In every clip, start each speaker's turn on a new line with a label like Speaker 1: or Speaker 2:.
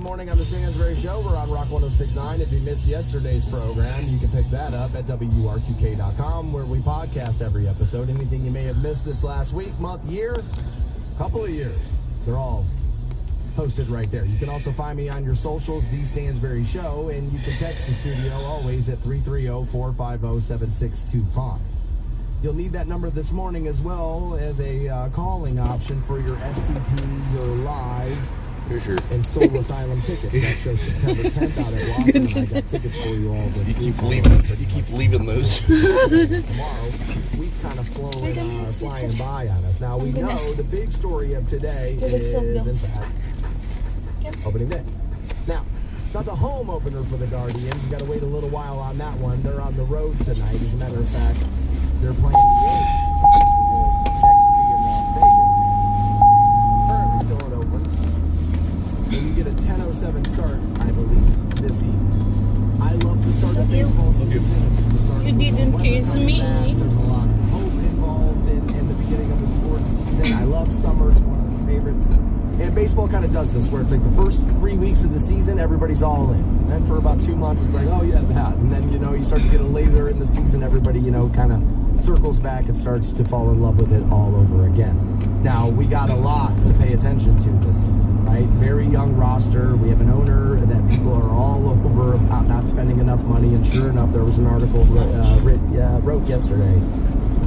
Speaker 1: Morning on the Stansbury Show. We're on Rock 106.9. If you missed yesterday's program, you can pick that up at WRQK.com, where we podcast every episode. Anything you may have missed this last week, month, year, couple of years, they're all posted right there. You can also find me on your socials, The Stansbury Show, and you can text the studio always at 330-450-7625. You'll need that number this morning as well as a calling option for your STP, your live, and Soul Asylum tickets. That shows September 10th out at Lawson, and I got tickets for you all this week.
Speaker 2: You keep leaving those.
Speaker 1: Tomorrow, week kind of flying by on us. Now, we know the big story of today is, in fact, opening day. Now, not the home opener for the Guardians. You got to wait a little while on that one. They're on the road tonight. As a matter of fact, they're playing the 8th. Next be in Las Vegas. Currently still in Oakland. And you get a 10:07 start, I believe, this evening. I love the start of baseball season. It's the start
Speaker 3: You
Speaker 1: of
Speaker 3: didn't choose me.
Speaker 1: There's a lot of hope involved in the beginning of the sports season. I love summer. It's one of my favorites. And baseball kind of does this, where it's like the first 3 weeks of the season, everybody's all in. And then for about 2 months, it's like, oh yeah, that. And then, you start to get it later in the season, everybody, kind of circles back and starts to fall in love with it all over again. Now, we got a lot to pay attention to this season, right? Very young roster. We have an owner that people are all over about not spending enough money. And sure enough, there was an article wrote yesterday.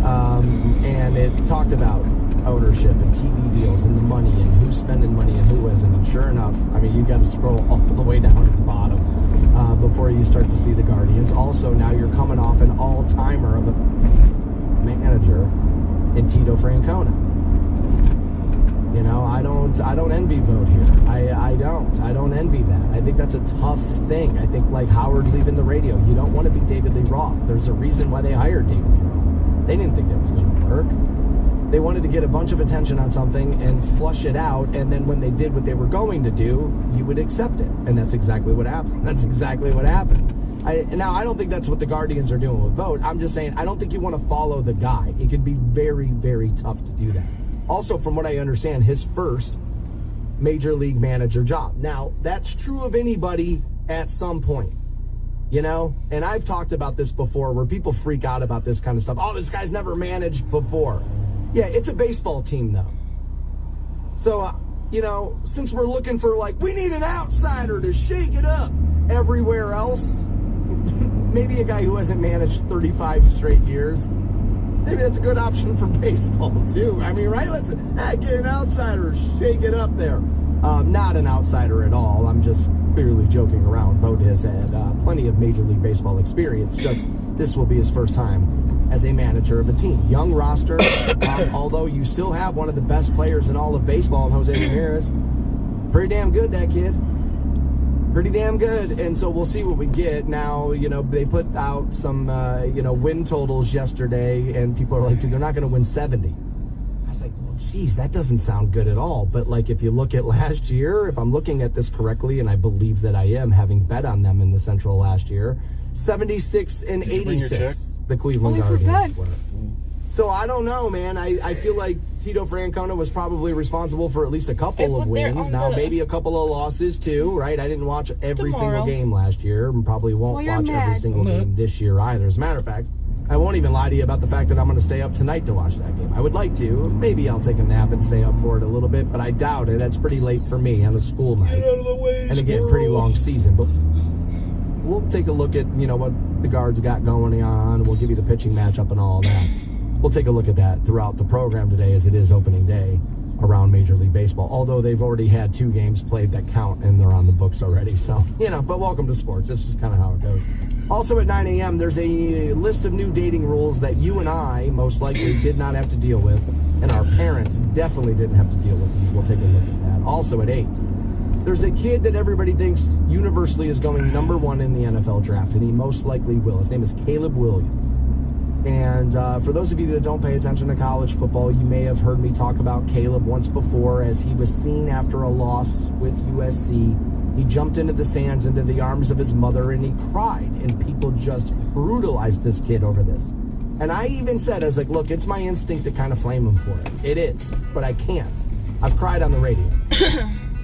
Speaker 1: And it talked about ownership and TV deals and the money and who's spending money and who isn't. And sure enough, you got to scroll all the way down to the bottom before you start to see the Guardians. Also, now you're coming off an all-timer of a manager in Tito Francona. I don't envy vote here. I don't envy that. I think that's a tough thing. I think like Howard leaving the radio, you don't want to be David Lee Roth. There's a reason why they hired David Lee Roth. They didn't think that was going to work. They wanted to get a bunch of attention on something and flush it out, and then when they did what they were going to do, you would accept it. And that's exactly what happened. Now, I don't think that's what the Guardians are doing with vote. I'm just saying, I don't think you want to follow the guy. It can be very, very tough to do that. Also, from what I understand, his first major league manager job. Now, that's true of anybody at some point, And I've talked about this before where people freak out about this kind of stuff. Oh, this guy's never managed before. Yeah, it's a baseball team, though. So, since we're looking for, we need an outsider to shake it up everywhere else, maybe a guy who hasn't managed 35 straight years, maybe that's a good option for baseball, too. Right? Let's get an outsider, shake it up there. Not an outsider at all. I'm just clearly joking around. Vogt has had plenty of Major League Baseball experience. Just this will be his first time as a manager of a team. Young roster, although you still have one of the best players in all of baseball in Jose Ramirez. Pretty damn good, that kid. Pretty damn good. And so we'll see what we get. Now, they put out some, win totals yesterday, and people are like, dude, they're not going to win 70. I was like, well, geez, that doesn't sound good at all. But, if you look at last year, if I'm looking at this correctly, and I believe that I am, having bet on them in the Central last year, 76 and 86. The Cleveland Guardians were. So I don't know, man. I feel like Tito Francona was probably responsible for at least a couple of wins. Now, maybe a couple of losses, too, right? I didn't watch every single game last year and probably won't watch every single game this year either. As a matter of fact, I won't even lie to you about the fact that I'm going to stay up tonight to watch that game. I would like to. Maybe I'll take a nap and stay up for it a little bit, but I doubt it. That's pretty late for me on a school night.
Speaker 2: Get out of the way,
Speaker 1: and again, pretty long season. But we'll take a look at, what the Guards got going on. We'll give you the pitching matchup and all that. We'll take a look at that throughout the program today, as it is opening day around Major League Baseball. Although they've already had 2 games played that count, and they're on the books already. So, but welcome to sports. That's just kind of how it goes. Also at 9 a.m., there's a list of new dating rules that you and I most likely did not have to deal with, and our parents definitely didn't have to deal with these. We'll take a look at that. Also at 8, there's a kid that everybody thinks universally is going #1 in the NFL draft, and he most likely will. His name is Caleb Williams. And for those of you that don't pay attention to college football, you may have heard me talk about Caleb once before, as he was seen after a loss with USC. He jumped into the stands, into the arms of his mother, and he cried. And people just brutalized this kid over this. And I even said, I was like, look, it's my instinct to kind of flame him for it. It is, but I can't. I've cried on the radio.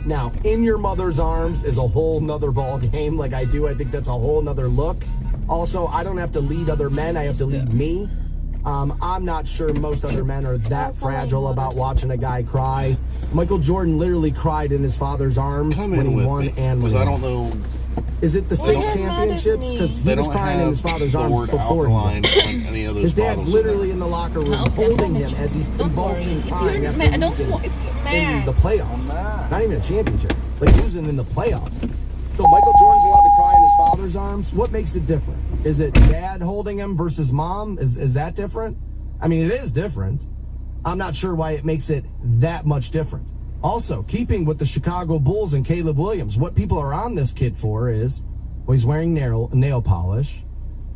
Speaker 1: Now, In Your Mother's Arms is a whole nother ball game. Like I think that's a whole nother look. Also, I don't have to lead other men. I have to lead me. I'm not sure most other men are that fragile about watching a guy cry. Michael Jordan literally cried in his father's arms when he won and
Speaker 2: because I don't know.
Speaker 1: Is it the 6 championships? Because he was crying in his father's arms before
Speaker 2: any of those.
Speaker 1: his dad's literally in the locker room holding him as he's convulsing, crying after losing in the playoffs. Not even a championship, like losing in the playoffs. So Michael Jordan's allowed to cry in his father's arms. What makes it different? Is it dad holding him versus mom? Is that different? I mean, it is different. I'm not sure why it makes it that much different. Also, keeping with the Chicago Bulls and Caleb Williams, what people are on this kid for is, well, he's wearing nail polish.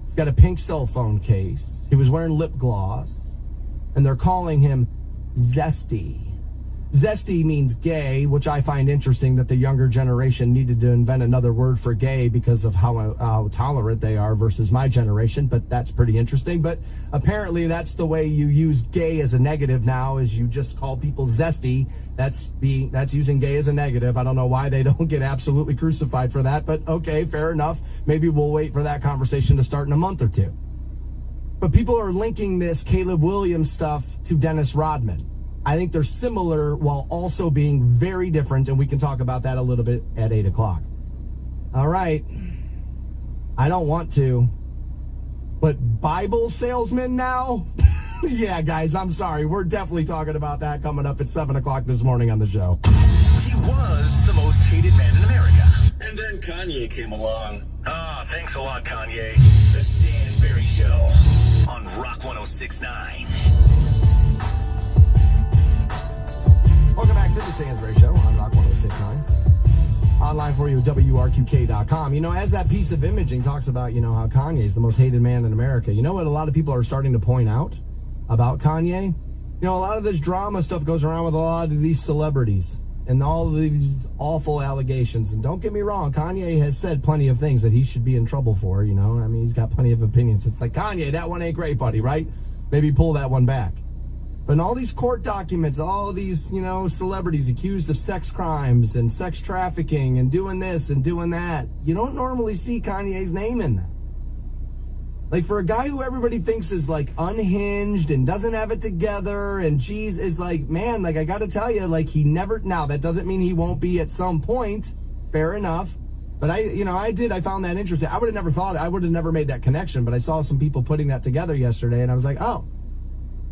Speaker 1: He's got a pink cell phone case. He was wearing lip gloss. And they're calling him Zesty. Zesty means gay, which I find interesting that the younger generation needed to invent another word for gay because of how tolerant they are versus my generation, but that's pretty interesting. But apparently that's the way you use gay as a negative now, is you just call people zesty. That's using gay as a negative. I don't know why they don't get absolutely crucified for that, but okay, fair enough. Maybe we'll wait for that conversation to start in a month or two. But people are linking this Caleb Williams stuff to Dennis Rodman. I think they're similar while also being very different, and we can talk about that a little bit at 8 o'clock. All right. I don't want to, but Bible salesman now? Yeah, guys, I'm sorry. We're definitely talking about that coming up at 7 o'clock this morning on the show.
Speaker 3: He was the most hated man in America. And then Kanye came along. Thanks a lot, Kanye. The Stansberry Show on Rock 106.9.
Speaker 1: Welcome back to the Stansberry Show on Rock 106.9. Online for you at WRQK.com. You know, as that piece of imaging talks about, you know, how Kanye is the most hated man in America, you know what a lot of people are starting to point out about Kanye? You know, a lot of this drama stuff goes around with a lot of these celebrities and all of these awful allegations. And don't get me wrong, Kanye has said plenty of things that he should be in trouble for, you know? I mean, he's got plenty of opinions. It's like, Kanye, that one ain't great, buddy, right? Maybe pull that one back. But in all these court documents, all these, you know, celebrities accused of sex crimes and sex trafficking and doing this and doing that, you don't normally see Kanye's name in that. Like, for a guy who everybody thinks is, like, unhinged and doesn't have it together and, geez, is like, man, like, I got to tell you, like, he never, now, that doesn't mean he won't be at some point, fair enough. But I found that interesting. I would have never thought, I would have never made that connection, but I saw some people putting that together yesterday, and I was like, oh.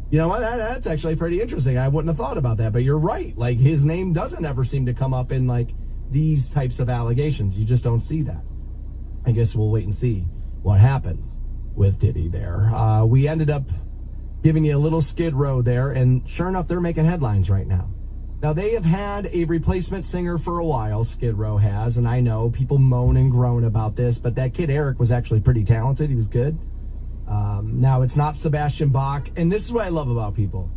Speaker 1: You know what? That's actually pretty interesting. I wouldn't have thought about that, but you're right. Like, his name doesn't ever seem to come up in, like, these types of allegations. You just don't see that. I guess we'll wait and see what happens with Diddy there. We ended up giving you a little Skid Row there, and sure enough, they're making headlines right now. Now, they have had a replacement singer for a while, Skid Row has, and I know people moan and groan about this, but that kid Eric was actually pretty talented. He was good. Now, it's not Sebastian Bach, and this is what I love about people.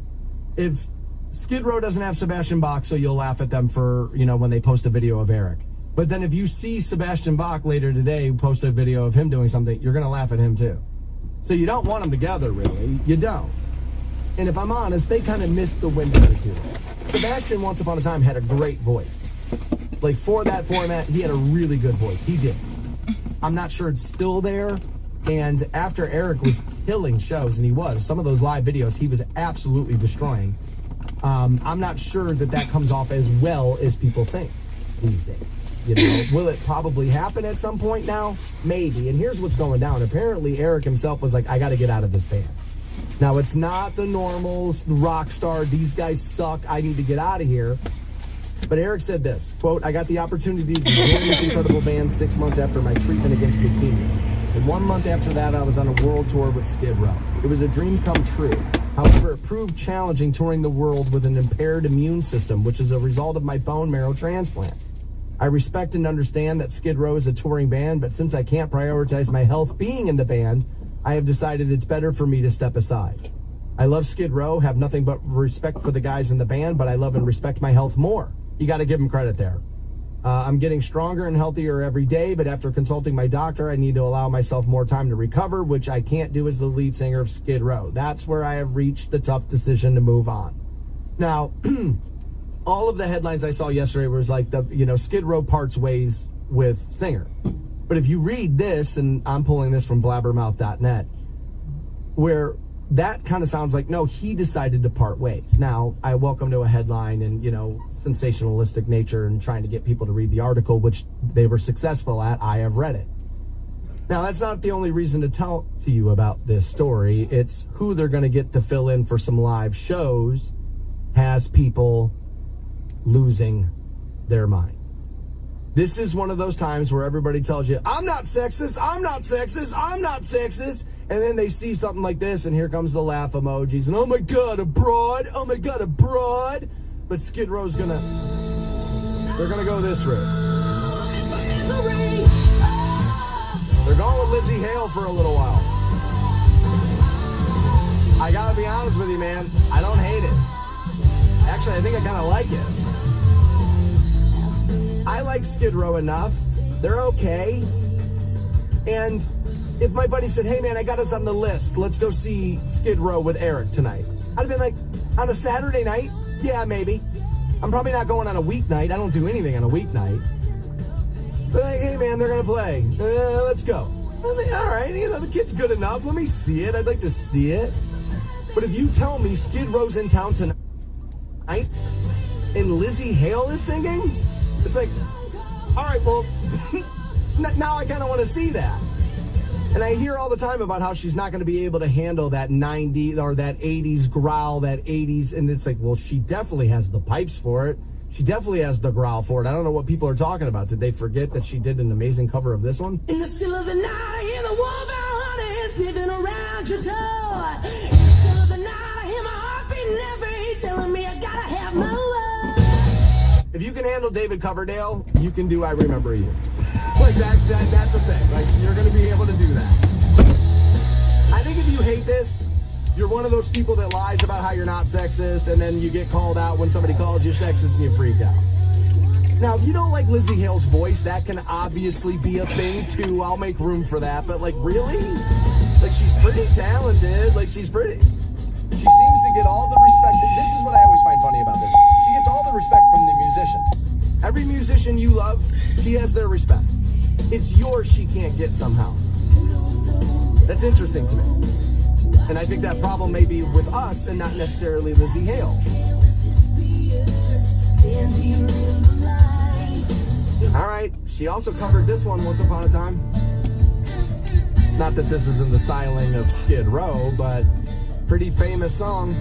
Speaker 1: If Skid Row doesn't have Sebastian Bach, so you'll laugh at them for, you know, when they post a video of Eric. But then if you see Sebastian Bach later today post a video of him doing something, you're going to laugh at him too. So you don't want them together, really. You don't. And if I'm honest, they kind of missed the window to do it. Sebastian, once upon a time, had a great voice. Like, for that format, he had a really good voice. He did. I'm not sure it's still there. And after Eric was killing shows, and he was, some of those live videos, he was absolutely destroying. I'm not sure that comes off as well as people think these days. You know, will it probably happen at some point now? Maybe. And here's what's going down. Apparently, Eric himself was like, I got to get out of this band. Now, it's not the normal rock star, these guys suck, I need to get out of here. But Eric said this, quote, I got the opportunity to join this incredible band 6 months after my treatment against leukemia. And 1 month after that, I was on a world tour with Skid Row. It was a dream come true. However, it proved challenging touring the world with an impaired immune system, which is a result of my bone marrow transplant. I respect and understand that Skid Row is a touring band, but since I can't prioritize my health being in the band, I have decided it's better for me to step aside. I love Skid Row, have nothing but respect for the guys in the band, but I love and respect my health more. You got to give them credit there. I'm getting stronger and healthier every day, but after consulting my doctor, I need to allow myself more time to recover, which I can't do as the lead singer of Skid Row. That's where I have reached the tough decision to move on. Now, all of the headlines I saw yesterday was like Skid Row parts ways with singer. But if you read this, and I'm pulling this from blabbermouth.net, where that kind of sounds like, no, he decided to part ways. Now, I welcome to a headline and, sensationalistic nature and trying to get people to read the article, which they were successful at. I have read it. Now, that's not the only reason to tell to you about this story. It's who they're going to get to fill in for some live shows has people losing their minds. This is one of those times where everybody tells you, I'm not sexist, I'm not sexist, I'm not sexist. And then they see something like this, and here comes the laugh emojis. And oh my God, a broad. Oh my God, a broad. But Skid Row's they're gonna go this route. They're going with Lizzie Hale for a little while. I gotta be honest with you, man. I don't hate it. Actually, I think I kind of like it. I like Skid Row enough. They're okay. And if my buddy said, hey man, I got us on the list, let's go see Skid Row with Eric tonight, I'd have been like, on a Saturday night? Yeah, maybe. I'm probably not going on a weeknight. I don't do anything on a weeknight. But like, hey man, they're going to play. Let's go. I mean, all right, the kid's good enough. Let me see it. I'd like to see it. But if you tell me Skid Row's in town tonight and Lizzie Hale is singing, it's like, all right, well, now I kind of want to see that. And I hear all the time about how she's not going to be able to handle that 90s or that 80s growl, that 80s. And it's like, well, she definitely has the pipes for it. She definitely has the growl for it. I don't know what people are talking about. Did they forget that she did an amazing cover of this one?
Speaker 4: In the still of the night, I hear the wolf honey sniffing around your toe. In the still of the night, I hear my heart beating every telling me I gotta have more.
Speaker 1: If you can handle David Coverdale, you can do I Remember You. Like that's a thing. Like, you're going to be able to do that. I think if you hate this, you're one of those people that lies about how you're not sexist, and then you get called out when somebody calls you sexist and you freak out. Now, if you don't like Lizzie Hale's voice, that can obviously be a thing too. I'll make room for that. But like, really? Like, she's pretty talented. Like, she's pretty. She seems to get all the respect. This is what I always find funny about this. She gets all the respect from the musicians. Every musician you love, she has their respect. It's yours she can't get somehow. That's interesting to me. And I think that problem may be with us and not necessarily Lizzie Hale. All right, she also covered this one Once Upon a Time. Not that this is in the styling of Skid Row, but pretty famous song.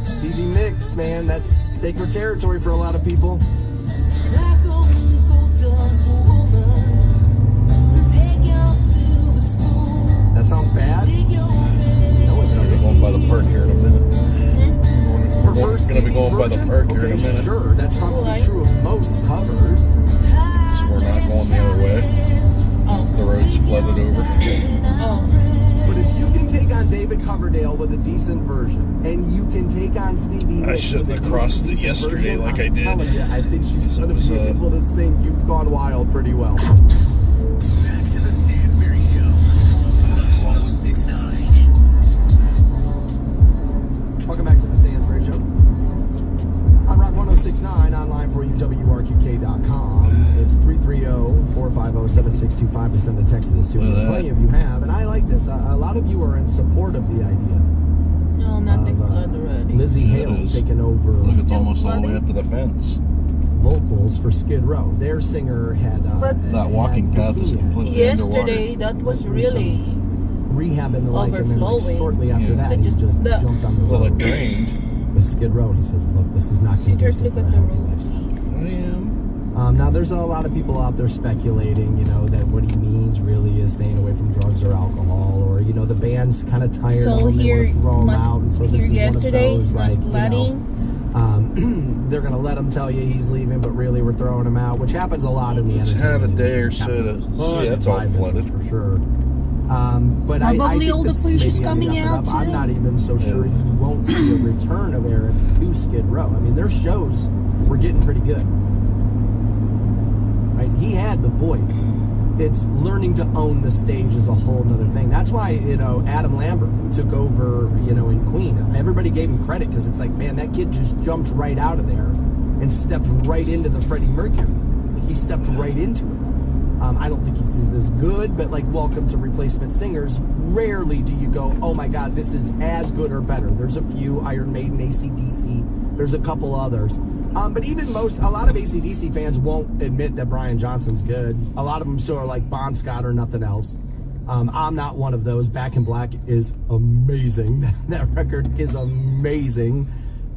Speaker 1: Stevie Nicks, man, that's sacred territory for a lot of people. That sounds bad? No, it doesn't.
Speaker 2: Going by the park here in a minute.
Speaker 1: Prefer
Speaker 2: It's going to be going by the park here in a minute.
Speaker 1: Sure, that's probably true of most covers.
Speaker 2: So we're not going the other way. The road's flooded over.
Speaker 1: But if you can take on David Coverdale with a decent version, and you can take on Stevie Nicks,
Speaker 2: I shouldn't have crossed it yesterday like I did.
Speaker 1: I'm telling you, I think she's
Speaker 2: So
Speaker 1: going to be able to sing Youth Gone Wild pretty well.
Speaker 3: Back to the Stansberry Show. Rock 1069.
Speaker 1: Welcome back to the Stansberry Show. On Rock 1069, online for you, WRQK.com. It's 330-450-7625 to send the text to the studio. Plenty of you have, and I like this. A lot of you are in support of the idea.
Speaker 5: No, nothing flood already.
Speaker 1: Lizzie Hale taking over.
Speaker 2: Look, it's almost all the way up to the fence.
Speaker 1: Vocals for Skid Row. Their singer had
Speaker 2: That walking path is completely
Speaker 5: Yesterday,
Speaker 2: underwater.
Speaker 5: that was really
Speaker 1: rehab and the like, and then like,
Speaker 5: overflowing.
Speaker 1: shortly after that,
Speaker 5: It
Speaker 1: he
Speaker 5: just-
Speaker 1: just
Speaker 5: the-
Speaker 1: jumped on the
Speaker 2: Well, it
Speaker 1: road
Speaker 2: drained.
Speaker 1: with Skid Row. He says, "Look, this is not
Speaker 5: Peter,
Speaker 1: conducive
Speaker 5: look
Speaker 1: for a
Speaker 5: at the
Speaker 1: healthy
Speaker 5: road.
Speaker 1: lifestyle."
Speaker 2: I am.
Speaker 1: Now, there's a lot of people out there speculating, that what he means really is staying away from drugs or alcohol, or, the band's kind of tired
Speaker 5: So
Speaker 1: of him, they
Speaker 5: here
Speaker 1: want to throw him
Speaker 5: must-
Speaker 1: out, and so
Speaker 5: here
Speaker 1: this is one of
Speaker 5: yesterday,
Speaker 1: those,
Speaker 5: it's not
Speaker 1: like,
Speaker 5: letting.
Speaker 1: they're going to let him tell you he's leaving, but really we're throwing him out, which happens a lot in the
Speaker 2: It's
Speaker 1: entertainment
Speaker 2: had a day or
Speaker 1: industry.
Speaker 2: so to
Speaker 1: Happens
Speaker 2: see
Speaker 1: in
Speaker 2: it's all
Speaker 1: my business
Speaker 2: flooded.
Speaker 1: for sure. But I
Speaker 5: Probably
Speaker 1: think
Speaker 5: all the
Speaker 1: this
Speaker 5: footage is
Speaker 1: maybe
Speaker 5: coming
Speaker 1: ended up
Speaker 5: out,
Speaker 1: enough. I'm
Speaker 5: too.
Speaker 1: not even so sure you won't see a return of Eric to Skid Row. I mean, their shows were getting pretty good. Right? He had the voice. it's learning to own the stage is a whole nother thing. That's why, Adam Lambert, who took over, in Queen, everybody gave him credit because it's like, man, that kid just jumped right out of there and stepped right into the Freddie Mercury thing. He stepped right into it. I don't think he's as good, but like welcome to Replacement Singers. Rarely do you go, oh my God, this is as good or better. There's a few, Iron Maiden, AC/DC, there's a couple others. But even a lot of AC/DC fans won't admit that Brian Johnson's good. A lot of them still are like Bon Scott or nothing else. I'm not one of those. Back in Black is amazing. That record is amazing.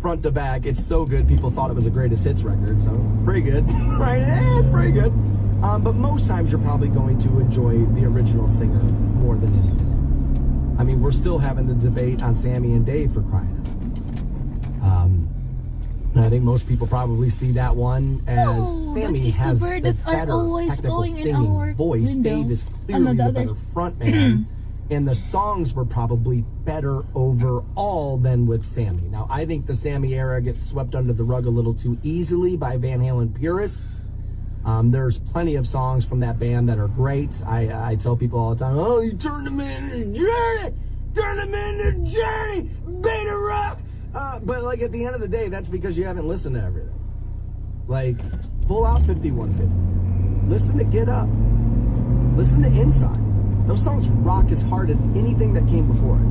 Speaker 1: Front to back, it's so good. People thought it was a greatest hits record, so pretty good. Right? It's pretty good. But most times you're probably going to enjoy the original singer more than anything else. I mean, we're still having the debate on Sammy and Dave for crying out. And I think most people probably see that one as Sammy has the better technical singing voice. Dave is clearly the better frontman. And the songs were probably better overall than with Sammy. Now, I think the Sammy era gets swept under the rug a little too easily by Van Halen purists. There's plenty of songs from that band that are great. I tell people all the time, oh, you turned them into Journey! Turn them into Journey! Beta rock! But like at the end of the day, that's because you haven't listened to everything. Like, pull out 5150. Listen to Get Up. Listen to Inside. Those songs rock as hard as anything that came before it,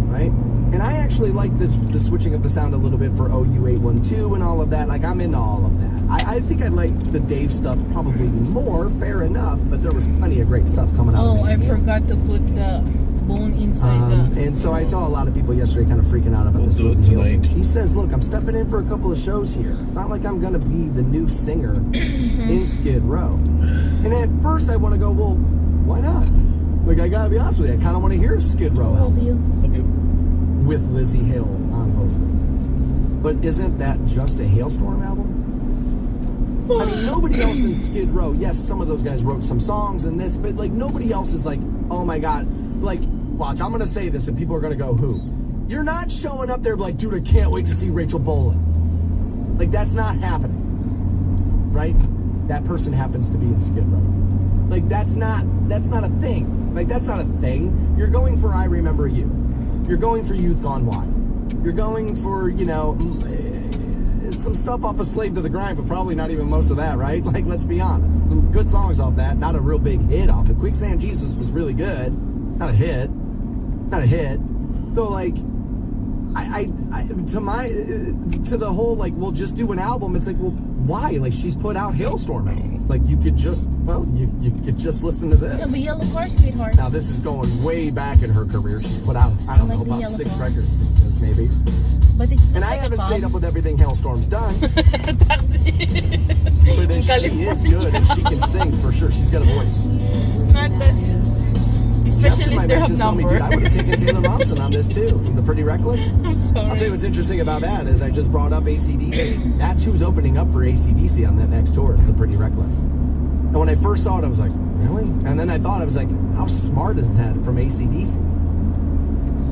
Speaker 1: right? And I actually like the switching of the sound a little bit for OU812 and all of that. Like, I'm into all of that. I think I like the Dave stuff probably more, fair enough, but there was plenty of great stuff coming out.
Speaker 5: Oh, I forgot to put the bone inside the...
Speaker 1: And so I saw a lot of people yesterday kind of freaking out about this. He says, look, I'm stepping in for a couple of shows here. It's not like I'm going to be the new singer in Skid Row. And at first I want to go, well, why not? Like, I gotta be honest with you, I kind of want to hear a Skid Row album with Lizzie Hale on vocals. But isn't that just a Hailstorm album? I mean, nobody else in Skid Row, yes, some of those guys wrote some songs and this, but like nobody else is like, oh my God, like, watch, I'm gonna say this and people are gonna go, who? You're not showing up there like, dude, I can't wait to see Rachel Bolan. Like, that's not happening, right? That person happens to be in Skid Row. Like, that's not a thing. Like, that's not a thing. You're going for I Remember You. You're going for Youth Gone Wild. You're going for, some stuff off of Slave to the Grind, but probably not even most of that, right? Like, let's be honest. Some good songs off that. Not a real big hit off it. Quicksand Jesus was really good. Not a hit. So, like, to the whole, like, well, just do an album, it's like, well, why? Like, she's put out Hailstorm albums. Like, you could just, you could just listen to this.
Speaker 5: Yeah, but Yellow Car, sweetheart.
Speaker 1: Now, this is going way back in her career. She's put out, I don't know, about 6 records since this, maybe.
Speaker 5: But it's
Speaker 1: and I haven't stayed up with everything Hailstorm's done.
Speaker 5: That's it.
Speaker 1: But she is good, and she can sing for sure. She's got a voice.
Speaker 5: Not that. Especially if they have number.
Speaker 1: Dude, I would have taken Taylor Momsen on this too, from the Pretty Reckless.
Speaker 5: I'm sorry.
Speaker 1: I'll tell you what's interesting about that is I just brought up AC/DC. That's who's opening up for AC/DC on that next tour, is the Pretty Reckless. And when I first saw it, I was like, really? And then I thought, I was like, how smart is that from AC/DC?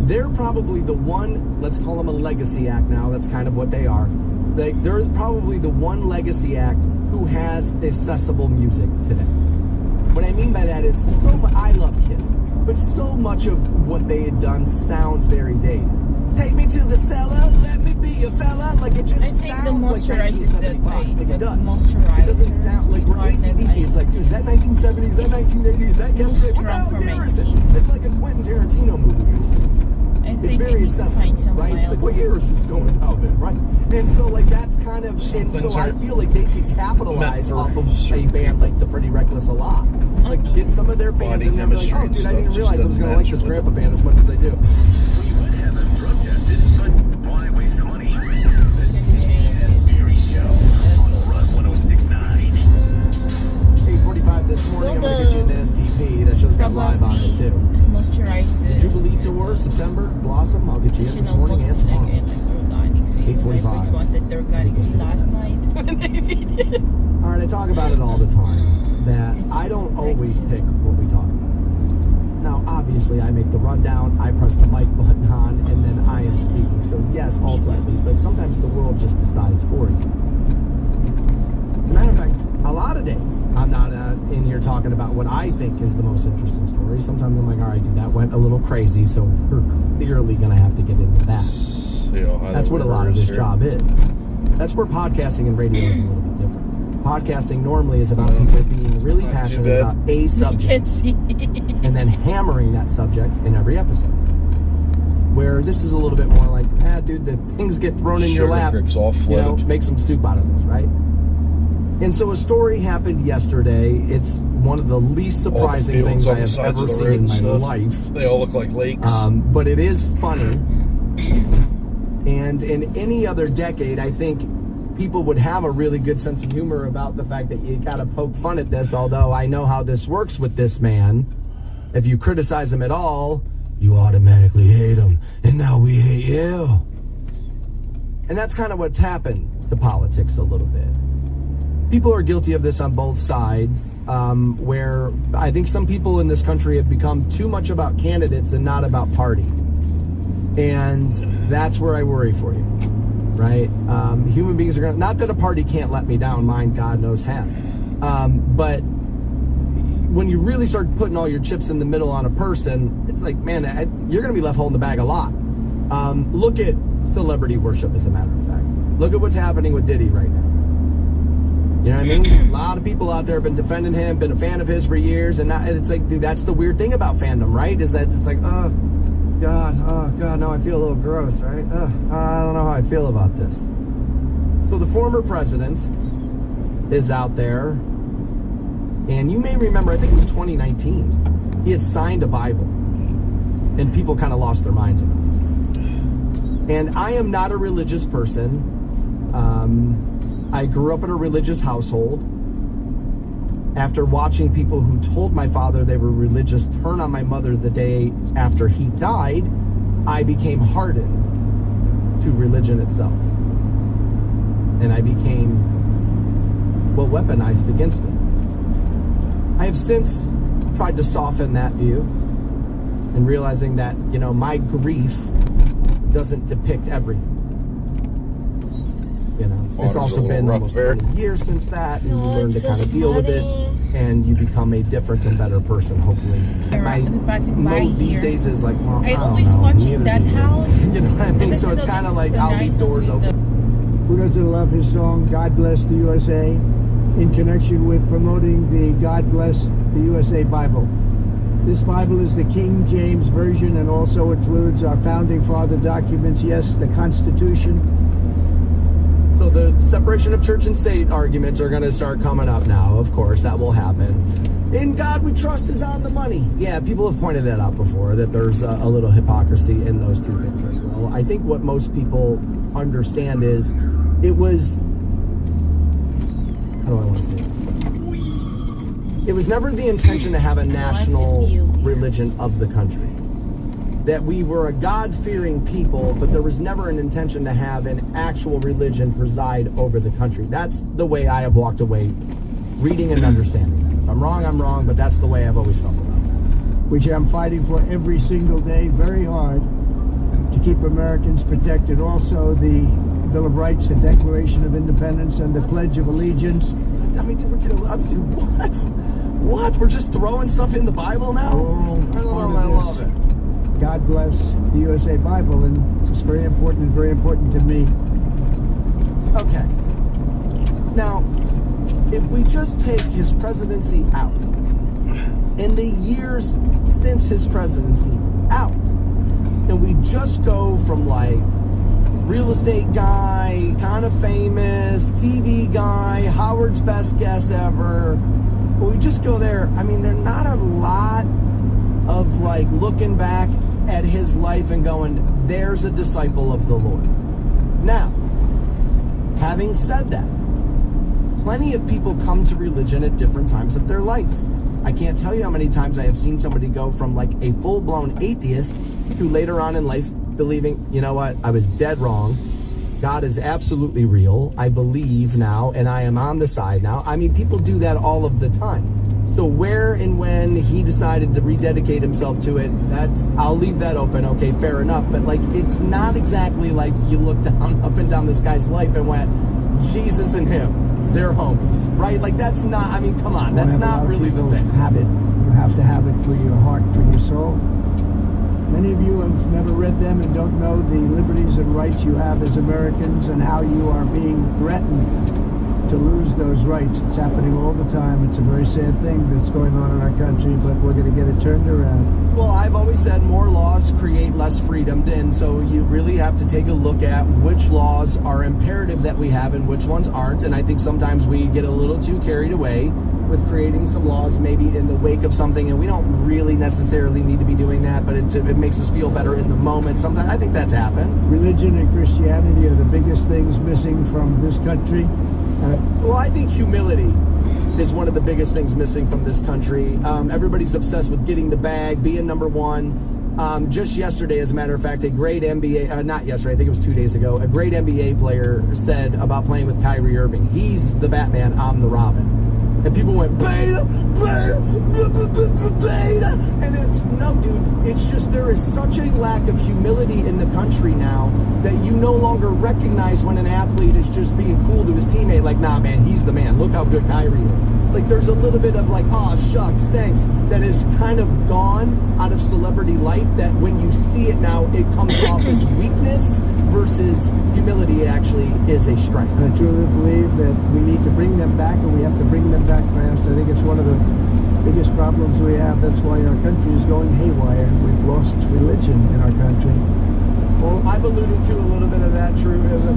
Speaker 1: They're probably the one, let's call them a legacy act now, that's kind of what they are. They're probably the one legacy act who has accessible music today. What I mean by that is, I love Kiss, but so much of what they had done sounds very dated. Take me to the cellar, let me be a fella. Like, it just sounds like 1975. Like, it does. It doesn't sound like we're AC/DC. It's like, dude, is that 1970s? Is that 1980s? Is that yesterday? What the hell year is it? It's like a Quentin Tarantino movie. It's very accessible, right? It's like, what year is this going down there, right? And so, like, that's kind of, and so I feel like they could capitalize off of a band like the Pretty Reckless a lot. Like, get some of their fans and then be like, oh, dude, I didn't realize I was going to like this grandpa band as much as I do.
Speaker 3: We would have them drug tested, but why waste the money? The Stan Sperry Show on Rock 106.9.
Speaker 1: 8:45 this morning, I'm going to get you into STP. That show's got live on it, too.
Speaker 5: It's moisturizer.
Speaker 1: The Jubilee Tour, September, Blossom. I'll get you in this morning and tomorrow. 8:45.
Speaker 5: Wanted the organics last night when they made it.
Speaker 1: All right, I talk about it all the time, that I don't always pick what we talk about. Now, obviously, I make the rundown, I press the mic button on, and then I am speaking. So, yes, ultimately, but sometimes the world just decides for you. As a matter of fact, a lot of days, I'm not in here talking about what I think is the most interesting story. Sometimes I'm like, all right, dude, that went a little crazy, so we're clearly going to have to get into that. That's what a lot of this job is. That's where podcasting and radio is a little bit different. Podcasting normally is about people being really passionate about a subject and then hammering that subject in every episode. Where this is a little bit more like, dude, the things get thrown in your lap. Make some soup out of this, right? And so a story happened yesterday. It's one of the least surprising things I have ever seen in my life.
Speaker 2: They all look like lakes.
Speaker 1: But it is funny. And in any other decade, I think people would have a really good sense of humor about the fact that you gotta poke fun at this, although I know how this works with this man. If you criticize him at all, you automatically hate him. And now we hate you. And that's kind of what's happened to politics a little bit. People are guilty of this on both sides, where I think some people in this country have become too much about candidates and not about party. And that's where I worry for you, right? Human beings are going to, not that a party can't let me down, mine, God knows, has. But when you really start putting all your chips in the middle on a person, it's like, man, you're going to be left holding the bag a lot. Look at celebrity worship, as a matter of fact. Look at what's happening with Diddy right now. You know what I mean? A lot of people out there have been defending him, been a fan of his for years, and it's like, dude, that's the weird thing about fandom, right? Is that it's like, oh God, now I feel a little gross, right? I don't know how I feel about this. So the former president is out there, and you may remember, I think it was 2019, he had signed a Bible, and people kind of lost their minds about it. And I am not a religious person. I grew up in a religious household. After watching people who told my father they were religious turn on my mother the day after he died, I became hardened to religion itself. And I became, weaponized against it. I have since tried to soften that view and realizing that, my grief doesn't depict everything. It's also been almost 20 years since that, and you learn to kind of deal with it, and you become a different and better person, hopefully. My mode these days is like, well, I always watching that house. You know what I mean? So it's kind of like, I'll leave doors open.
Speaker 6: Who doesn't love his song, God Bless the USA, in connection with promoting the God Bless the USA Bible? This Bible is the King James Version and also includes our Founding Father documents, yes, the Constitution.
Speaker 1: So the separation of church and state arguments are going to start coming up now. Of course, that will happen. In God we trust is on the money. Yeah, people have pointed that out before, that there's a little hypocrisy in those two things as well. I think what most people understand is it was, how do I want to say this? It was never the intention to have a national religion of the country. That we were a God-fearing people, but there was never an intention to have an actual religion preside over the country. That's the way I have walked away reading and understanding that. If I'm wrong, I'm wrong, but that's the way I've always felt about that.
Speaker 6: Which I'm fighting for every single day, very hard, to keep Americans protected. Also, the Bill of Rights, the Declaration of Independence, and the Pledge of Allegiance.
Speaker 1: I mean, we're getting allowed to do what? What? We're just throwing stuff in the Bible now? I love it.
Speaker 6: God bless the USA Bible, and it's just very important to me.
Speaker 1: Okay. Now, if we just take his presidency out, and the years since his presidency out, and we just go from like real estate guy, kind of famous, TV guy, Howard's best guest ever, but we just go there, I mean, there's not a lot of like looking back at his life and going, there's a disciple of the Lord. Now, having said that, plenty of people come to religion at different times of their life. I can't tell you how many times I have seen somebody go from like a full-blown atheist to later on in life believing, you know what, I was dead wrong. God is absolutely real. I believe now, and I am on the side now. I mean, people do that all of the time. So where and when he decided to rededicate himself to it, I'll leave that open. Okay, fair enough. But like, it's not exactly like you look down up and down this guy's life and went, Jesus and him. they're homies, right? Like, that's not, I mean, come on, that's not really the thing.
Speaker 6: Have it. You have to have it for your heart, for your soul. Many of you have never read them and don't know the liberties and rights you have as Americans and how you are being threatened to lose those rights. It's happening all the time. It's a very sad thing that's going on in our country, but we're going to get it turned around.
Speaker 1: Well, I've always said more laws create less freedom, and so you really have to take a look at which laws are imperative that we have and which ones aren't. And I think sometimes we get a little too carried away with creating some laws maybe in the wake of something, and we don't really necessarily need to be doing that, but it makes us feel better in the moment. Sometimes I think that's happened.
Speaker 6: Religion and Christianity are the biggest things missing from this country.
Speaker 1: Well, I think humility is one of the biggest things missing from this country. Everybody's obsessed with getting the bag, being number one. Just yesterday, as a matter of fact, a great NBA, not yesterday, I think it was 2 days ago, a great NBA player said about playing with Kyrie Irving, he's the Batman, I'm the Robin. And people went, beta, beta, beta. And it's, no, dude, it's just there is such a lack of humility in the country now that you no longer recognize when an athlete is just being cool to his teammate. Like, nah, man, he's the man. Look how good Kyrie is. Like, there's a little bit of like, oh, shucks, thanks, that is kind of gone out of celebrity life, that when you see it now, it comes off as weakness versus humility actually is a strength.
Speaker 6: I truly believe that we need to bring them back, and we have to bring them back fast. I think it's one of the biggest problems we have. That's why our country is going haywire. We've lost religion in our country.
Speaker 1: Well, I've alluded to a little bit of that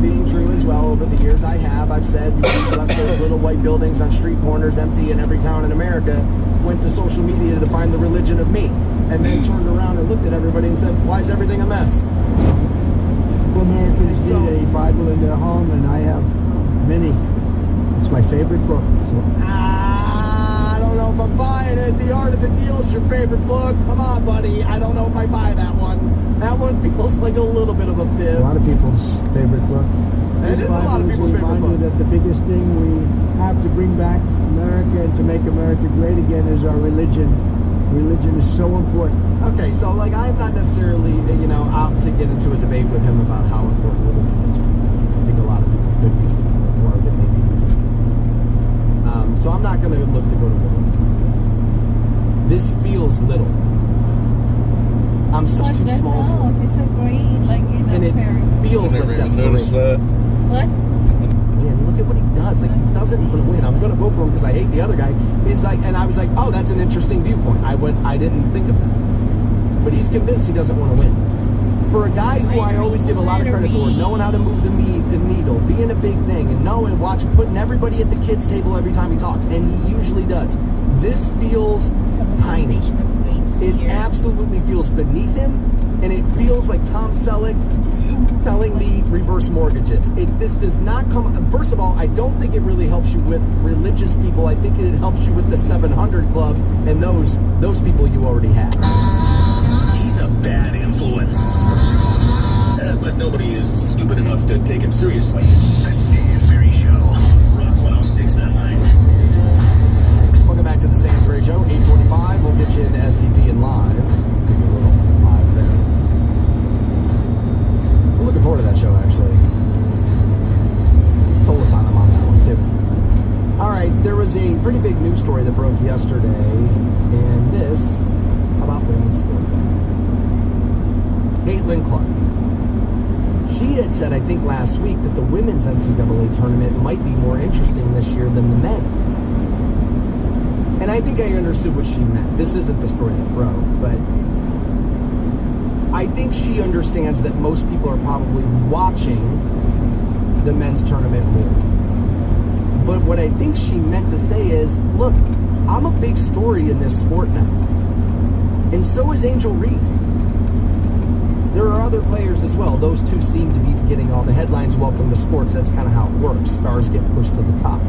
Speaker 1: being true as well over the years. I've said, we left those little white buildings on street corners empty in every town in America, went to social media to find the religion of me, and then turned around and looked at everybody and said, why is everything a mess?
Speaker 6: Americans need a Bible in their home, and I have many. It's my favorite book.
Speaker 1: I don't know if I'm buying it. The Art of the Deal is your favorite book. Come on, buddy. I don't know if I buy that one. That one feels like a little bit of a fib.
Speaker 6: A lot of people's favorite book.
Speaker 1: It is a lot of people's favorite book.
Speaker 6: That the biggest thing we have to bring back America and to make America great again is our religion. Religion is so important.
Speaker 1: Okay, so like I'm not necessarily, out to get into a debate with him about how important religion is for the country. I think a lot of people could use it more of it maybe recently. So I'm not going to look to go to war. This feels little. I'm just too small for it.
Speaker 5: It's so great, like
Speaker 1: and it feels like desperation.
Speaker 5: What?
Speaker 1: Man, look at what he does. Like, he doesn't even win. I'm going to vote for him because I hate the other guy. It's like, and I was like, oh, that's an interesting viewpoint. I didn't think of that. But he's convinced he doesn't want to win. For a guy who I always give a lot of credit for, knowing how to move the needle, being a big thing, and putting everybody at the kids' table every time he talks, and he usually does. This feels tiny. It absolutely feels beneath him, and it feels like Tom Selleck selling me reverse mortgages. This does not come. First of all, I don't think it really helps you with religious people. I think it helps you with the 700 Club and those people you already have.
Speaker 3: He's a bad influence. But nobody is stupid enough to take him seriously. The Stansberry Show. Rock 1069.
Speaker 1: Welcome back to the Stansberry Show, 8:45. We'll get you into STP and live. Give you a little live there. I'm looking forward to that show, actually. Soulless on him on that one, too. All right, there was a pretty big news story that broke yesterday, and this about women's sports. Caitlin Clark. She had said, I think last week, that the women's NCAA tournament might be more interesting this year than the men's. And I think I understood what she meant. This isn't the story that broke, but I think she understands that most people are probably watching the men's tournament more. But what I think she meant to say is, look, I'm a big story in this sport now. And so is Angel Reese. There are other players as well. Those two seem to be getting all the headlines. Welcome to sports. That's kind of how it works. Stars get pushed to the top.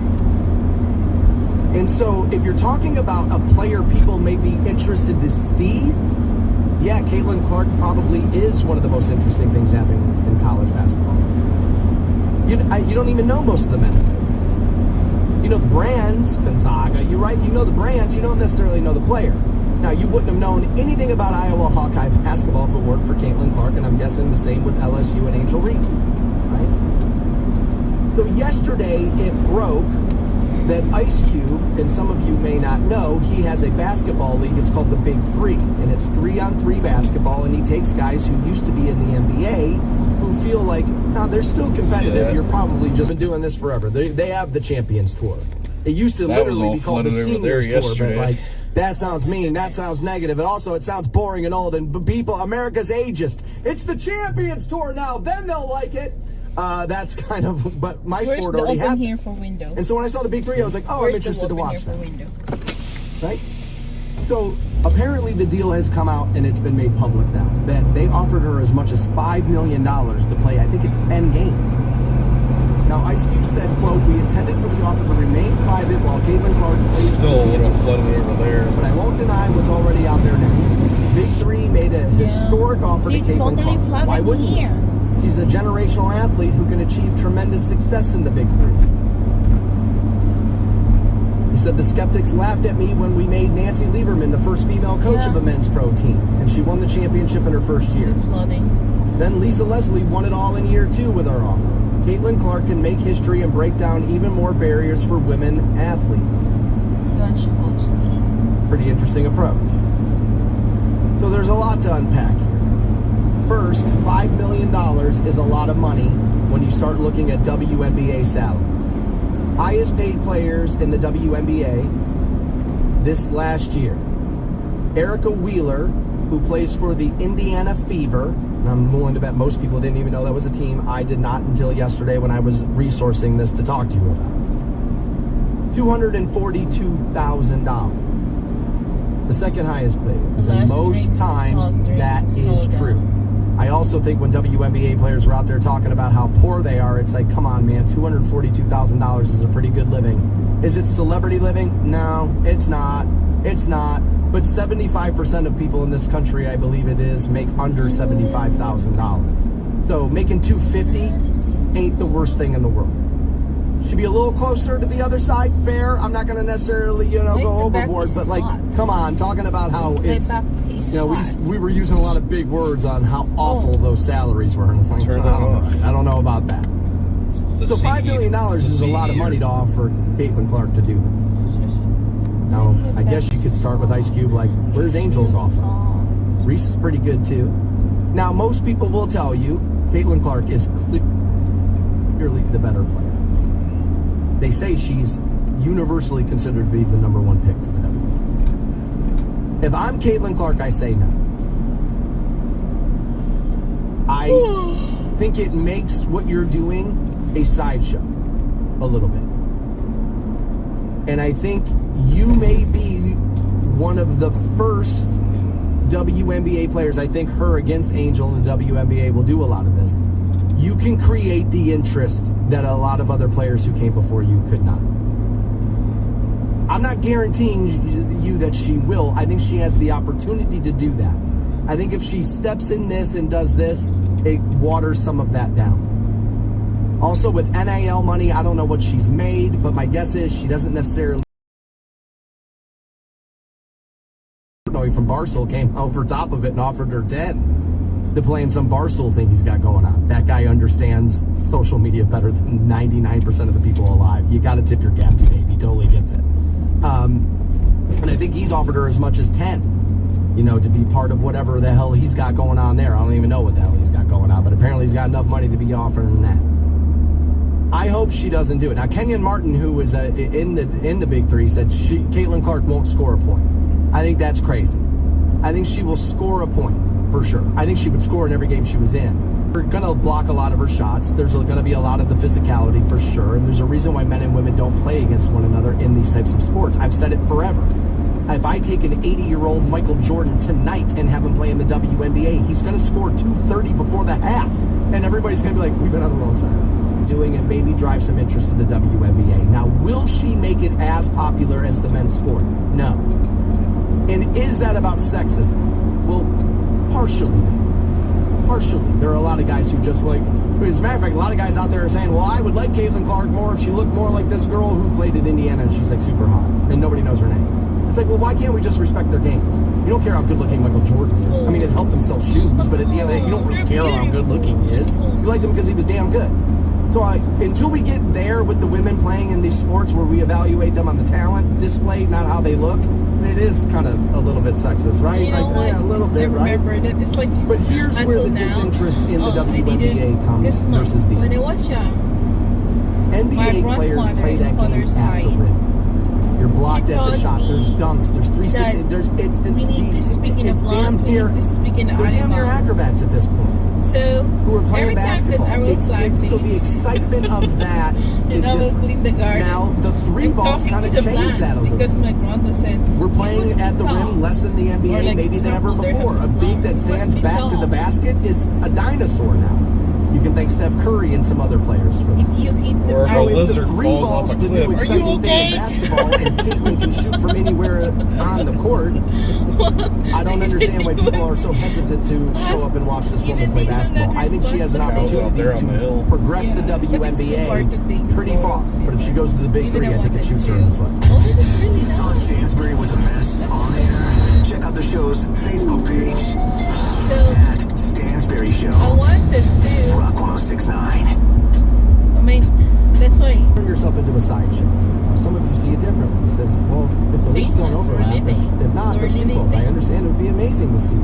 Speaker 1: And so if you're talking about a player people may be interested to see, yeah, Caitlin Clark probably is one of the most interesting things happening in college basketball. You don't even know most of the men. You know the brands, Gonzaga, you're right, you know the brands, you don't necessarily know the player. Now, you wouldn't have known anything about Iowa Hawkeye basketball if it weren't for Caitlin Clark, and I'm guessing the same with LSU and Angel Reese, right? So yesterday, it broke that Ice Cube, and some of you may not know, he has a basketball league. It's called the Big Three, and it's 3-on-3 basketball, and he takes guys who used to be in the NBA who feel like, now they're still competitive. You're probably just been doing this forever. They have the Champions Tour. It used to literally be called the Seniors Tour, but like, that sounds mean, that sounds negative, and also it sounds boring and old, and people, America's ageist. It's the Champions Tour now, then they'll like it. That's kind of, but my sport already had
Speaker 5: here for window?
Speaker 1: And so when I saw the Big Three, I was like, oh, I'm interested to watch that. Right? So apparently the deal has come out and it's been made public now that they offered her as much as $5 million to play, I think it's 10 games. Now, Ice Cube said, quote, we intended for the offer to remain private while Caitlin Clark plays for the team.
Speaker 2: Still a little flooded over there.
Speaker 1: But I won't deny what's already out there now. Big Three made a historic offer to Caitlin Clark. Why wouldn't you? She's a generational athlete who can achieve tremendous success in the Big Three. He said, the skeptics laughed at me when we made Nancy Lieberman the first female coach of a men's pro team, and she won the championship in her first year. Then Lisa Leslie won it all in year 2 with our offer. Caitlin Clark can make history and break down even more barriers for women athletes. It's a pretty interesting approach. So there's a lot to unpack here. First, $5 million is a lot of money when you start looking at WNBA salaries. Highest paid players in the WNBA this last year. Erica Wheeler, who plays for the Indiana Fever, and I'm willing to bet most people didn't even know that was a team. I did not until yesterday when I was resourcing this to talk to you about. $242,000. The second highest paid. And most times that is true. I also think when WNBA players were out there talking about how poor they are, it's like, come on, man, $242,000 is a pretty good living. Is it celebrity living? No, it's not. It's not. But 75% of people in this country, I believe it is, make under $75,000. So making $250 ain't the worst thing in the world. Should be a little closer to the other side, fair. I'm not going to necessarily, go overboard, but like, come on, talking about how it's, we were using a lot of big words on how awful those salaries were. And it's like, I don't know about that. So $5 million is a lot of money to offer Caitlin Clark to do this. Now, I guess you could start with Ice Cube, like, where's Angel's offer? Reese is pretty good too. Now, most people will tell you Caitlin Clark is clearly the better player. They say she's universally considered to be the #1 pick for the WNBA. If I'm Caitlin Clark, I say no. I think it makes what you're doing a sideshow, a little bit. And I think you may be one of the first WNBA players. I think her against Angel in the WNBA will do a lot of this. You can create the interest that a lot of other players who came before you could not. I'm not guaranteeing you that she will. I think she has the opportunity to do that. I think if she steps in this and does this, it waters some of that down. Also, with NIL money, I don't know what she's made, but my guess is she doesn't necessarily. From Barstool came over top of it and offered her 10 to play in some Barstool thing he's got going on. That guy understands social media better than 99% of the people alive. You got to tip your cap to Dave. He totally gets it. And I think he's offered her as much as 10, to be part of whatever the hell he's got going on there. I don't even know what the hell he's got going on, but apparently he's got enough money to be offering that. I hope she doesn't do it. Now, Kenyon Martin, who was in the Big Three, said Caitlin Clark won't score a point. I think that's crazy. I think she will score a point, for sure. I think she would score in every game she was in. We're going to block a lot of her shots. There's going to be a lot of the physicality, for sure. And there's a reason why men and women don't play against one another in these types of sports. I've said it forever. If I take an 80-year-old Michael Jordan tonight and have him play in the WNBA, he's going to score 230 before the half. And everybody's going to be like, we've been on the wrong side. Doing it, maybe drive some interest in the WNBA. Now, will she make it as popular as the men's sport? No. And is that about sexism? Well, partially, maybe. Partially. There are a lot of guys who just like, as a matter of fact, a lot of guys out there are saying, well, I would like Caitlin Clark more if she looked more like this girl who played at Indiana and she's like super hot and nobody knows her name. It's like, well, why can't we just respect their games? You don't care how good looking Michael Jordan is. I mean, it helped him sell shoes, but at the end of the day, you don't really care how good looking he is. You liked him because he was damn good. So until we get there with the women playing in these sports where we evaluate them on the talent displayed, not how they look, it is kind of a little bit sexist, right?
Speaker 5: You know
Speaker 1: Like,
Speaker 5: what?
Speaker 1: yeah, a little bit,
Speaker 5: I remember
Speaker 1: right?
Speaker 5: that it's like.
Speaker 1: But here's where the
Speaker 5: until now,
Speaker 1: disinterest in the
Speaker 5: they
Speaker 1: WNBA
Speaker 5: didn't-
Speaker 1: comes
Speaker 5: this month,
Speaker 1: versus the
Speaker 5: when I was young, my
Speaker 1: NBA players
Speaker 5: grandmother
Speaker 1: play that
Speaker 5: on
Speaker 1: game
Speaker 5: father's
Speaker 1: at the
Speaker 5: side,
Speaker 1: rim. You're blocked
Speaker 5: she
Speaker 1: at the
Speaker 5: taught
Speaker 1: shot. There's
Speaker 5: me
Speaker 1: dunks. There's 360.
Speaker 5: that
Speaker 1: There's it's
Speaker 5: we need to speak in
Speaker 1: it's
Speaker 5: a
Speaker 1: damn
Speaker 5: blunt, we
Speaker 1: near.
Speaker 5: need to speak in
Speaker 1: They're damn near
Speaker 5: animal.
Speaker 1: acrobats at this point.
Speaker 5: So
Speaker 1: Who are playing
Speaker 5: every time
Speaker 1: basketball?
Speaker 5: that I will
Speaker 1: So the excitement of that is
Speaker 5: and I will
Speaker 1: different.
Speaker 5: clean the garden.
Speaker 1: Now the three
Speaker 5: I'm
Speaker 1: balls
Speaker 5: talking
Speaker 1: kind
Speaker 5: to
Speaker 1: of
Speaker 5: the
Speaker 1: changed
Speaker 5: plants
Speaker 1: that a little.
Speaker 5: because my grandma said
Speaker 1: We're
Speaker 5: it
Speaker 1: playing
Speaker 5: was
Speaker 1: at the
Speaker 5: tall.
Speaker 1: rim less than the
Speaker 5: Or
Speaker 1: NBA
Speaker 5: like
Speaker 1: maybe than ever
Speaker 5: circle, there
Speaker 1: before.
Speaker 5: has
Speaker 1: A
Speaker 5: some
Speaker 1: big
Speaker 5: long.
Speaker 1: that
Speaker 5: It
Speaker 1: stands
Speaker 5: must be
Speaker 1: back to
Speaker 5: tall.
Speaker 1: the basket is a dinosaur now. You can thank Steph Curry and some other players for that.
Speaker 5: If you hit the
Speaker 2: Or if a
Speaker 1: So if the
Speaker 2: lizard
Speaker 1: three
Speaker 2: falls
Speaker 1: balls
Speaker 2: off a
Speaker 1: the
Speaker 2: cliff.
Speaker 1: new
Speaker 2: Are you
Speaker 1: exciting thing
Speaker 5: okay?
Speaker 1: in basketball and Caitlin can shoot from anywhere on the court, I don't understand why people are so hesitant to show up and watch this woman play basketball. I think she has an
Speaker 2: Out
Speaker 1: opportunity
Speaker 2: there on the
Speaker 1: to
Speaker 2: hill.
Speaker 1: progress the
Speaker 5: Yeah, but it's too hard to
Speaker 1: WNBA
Speaker 5: think
Speaker 1: pretty
Speaker 5: for
Speaker 1: far.
Speaker 5: us,
Speaker 1: But if she goes to the Big
Speaker 5: Even
Speaker 1: Three, I think it
Speaker 5: wanted
Speaker 1: shoots her
Speaker 5: to.
Speaker 1: in the foot.
Speaker 5: Oh, this is really
Speaker 3: Thought
Speaker 5: nice.
Speaker 3: Stansbury was a mess on air? Check out the show's Facebook page
Speaker 5: So
Speaker 3: at Stansbury Show.
Speaker 5: I wanted to.
Speaker 3: Rock 1069.
Speaker 5: I mean, that's why.
Speaker 1: Turn yourself into a sideshow. Now, some of you see it differently. It says, well, if the
Speaker 5: See,
Speaker 1: leagues don't
Speaker 5: that's
Speaker 1: overlap,
Speaker 5: we're living.
Speaker 1: if not,
Speaker 5: We're
Speaker 1: there's two
Speaker 5: living
Speaker 1: both. I
Speaker 5: things.
Speaker 1: understand it would be amazing to see.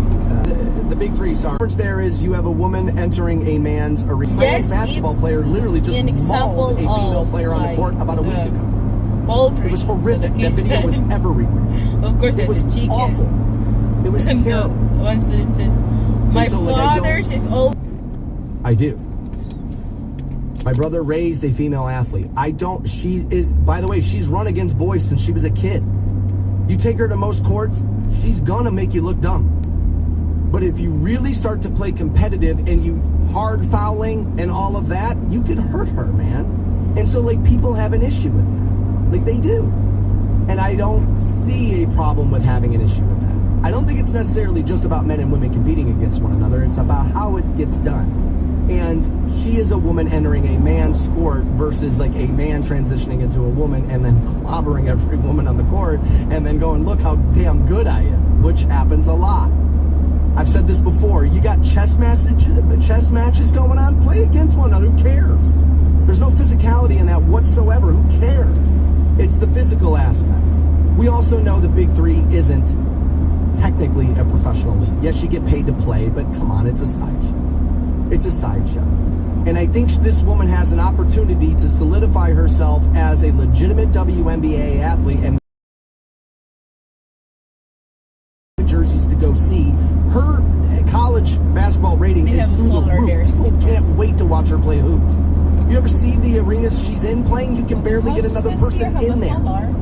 Speaker 1: The Big Three, sorry. The difference there is you have a woman entering a man's arena. A
Speaker 5: Yes,
Speaker 1: men's basketball player literally just
Speaker 5: an example
Speaker 1: mauled a female
Speaker 5: of,
Speaker 1: player on the
Speaker 5: like,
Speaker 1: court about a week ago.
Speaker 5: Poultry.
Speaker 1: It was horrific.
Speaker 5: So the
Speaker 1: That
Speaker 5: kids
Speaker 1: video was
Speaker 5: said.
Speaker 1: everywhere.
Speaker 5: Of course,
Speaker 1: It
Speaker 5: there's
Speaker 1: was
Speaker 5: a chicken.
Speaker 1: awful. It was
Speaker 5: And
Speaker 1: terrible.
Speaker 5: one student said, "My
Speaker 1: so, like, I don't-
Speaker 5: father's is old."
Speaker 1: I do. My brother raised a female athlete. She is, by the way, she's run against boys since she was a kid. You take her to most courts, she's gonna make you look dumb. But if you really start to play competitive and you hard fouling and all of that, you can hurt her, man. And so, like, people have an issue with that. Like, they do. And I don't see a problem with having an issue with that. I don't think it's necessarily just about men and women competing against one another. It's about how it gets done. And she is a woman entering a man's sport versus like a man transitioning into a woman and then clobbering every woman on the court and then going, look how damn good I am, which happens a lot. I've said this before. You got chess matches going on. Play against one another. Who cares? There's no physicality in that whatsoever. Who cares? It's the physical aspect. We also know the Big Three isn't technically a professional league. Yes, you get paid to play, but come on, it's a sideshow. It's a sideshow. And I think this woman has an opportunity to solidify herself as a legitimate WNBA athlete and jerseys to go see. Her college basketball rating
Speaker 5: They
Speaker 1: is
Speaker 5: have
Speaker 1: through the
Speaker 5: solar
Speaker 1: roof.
Speaker 5: there.
Speaker 1: People can't wait to watch her play hoops. You ever see the arenas she's in playing? You can barely get another person in there.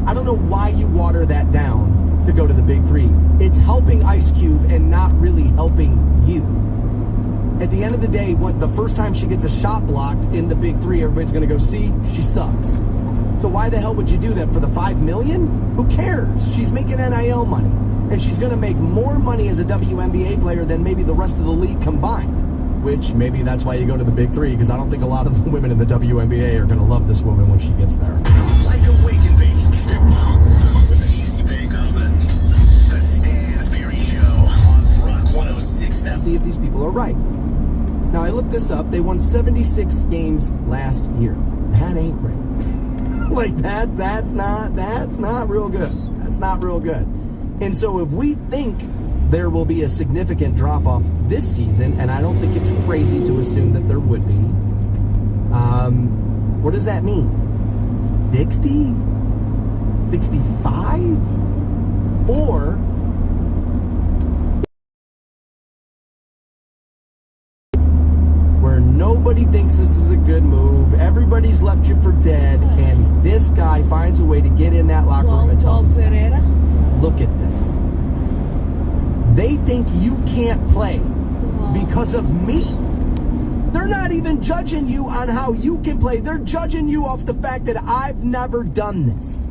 Speaker 1: I don't know why you water that down to go to the Big Three. It's helping Ice Cube and not really helping you. At the end of the day, the first time she gets a shot blocked in the Big Three, everybody's going to go, see, she sucks. So why the hell would you do that for the $5 million? Who cares? She's making NIL money. And she's going to make more money as a WNBA player than maybe the rest of the league combined. Which maybe that's why you go to the Big Three, because I don't think a lot of the women in the WNBA are going to love this woman when she gets there.
Speaker 3: Like a wake and bake. With an easy bake oven. The Stansbury Show on Rock 106.9.
Speaker 1: See if these people are right. Now, I looked this up. They won 76 games last year. That ain't great. Like, that's not real good. That's not real good. And so if we think there will be a significant drop-off this season, and I don't think it's crazy to assume that there would be, what does that mean? 60? 65? Or where nobody thinks this is a good move, everybody's left you for dead, and this guy finds a way to get in that locker room and tell these guys, look at this. They think you can't play because of me. They're not even judging you on how you can play. They're judging you off the fact that I've never done this.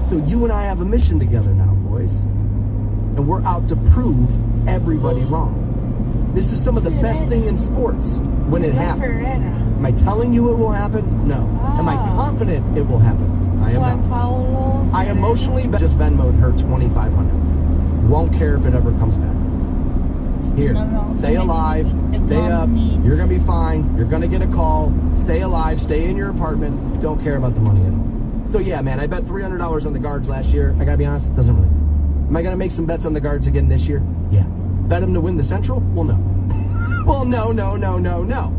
Speaker 1: So you and I have a mission together now, boys. And we're out to prove everybody wrong. This is some of the best thing in sports when it happens. Am I telling you it will happen? No. Am I confident it will happen? I am not. I emotionally just Venmo'd her $2,500. Won't care if it ever comes back. Here, stay alive, stay up. You're going to be fine. You're going to get a call. Stay alive, stay in your apartment. Don't care about the money at all. So yeah, man, I bet $300 on the Guards last year. I got to be honest, it doesn't really matter. Am I going to make some bets on the Guards again this year? Yeah. Bet them to win the Central? Well, no. Well, no.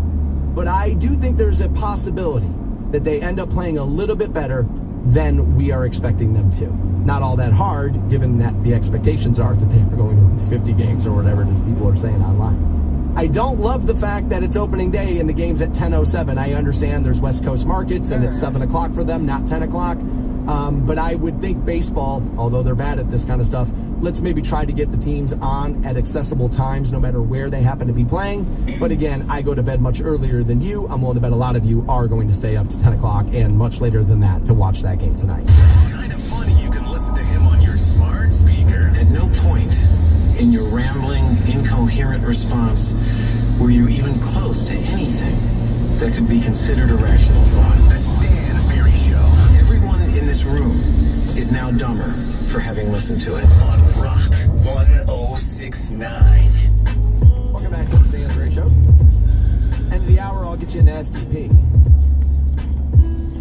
Speaker 1: But I do think there's a possibility that they end up playing a little bit better than we are expecting them to. Not all that hard, given that the expectations are that they are going to win 50 games or whatever it is people are saying online. I don't love the fact that it's opening day and the game's at 10:07. I understand there's West Coast markets and it's 7 o'clock for them, not 10 o'clock. But I would think baseball, although they're bad at this kind of stuff, let's maybe try to get the teams on at accessible times, no matter where they happen to be playing. But again, I go to bed much earlier than you. I'm willing to bet a lot of you are going to stay up to 10 o'clock and much later than that to watch that game tonight.
Speaker 3: Kind of funny you can listen to him on your smart speaker. At no point in your rambling, incoherent response were you even close to anything that could be considered a rational thought. The Stansberry Show. Everyone in this room is now dumber for having listened to it. On Rock 1069.
Speaker 1: Welcome back to the Stansberry Show. End of the hour, I'll get you an STP.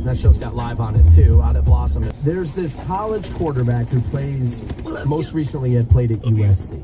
Speaker 1: That show's got live on it too, out at Blossom. There's this college quarterback who plays, most recently had played at USC.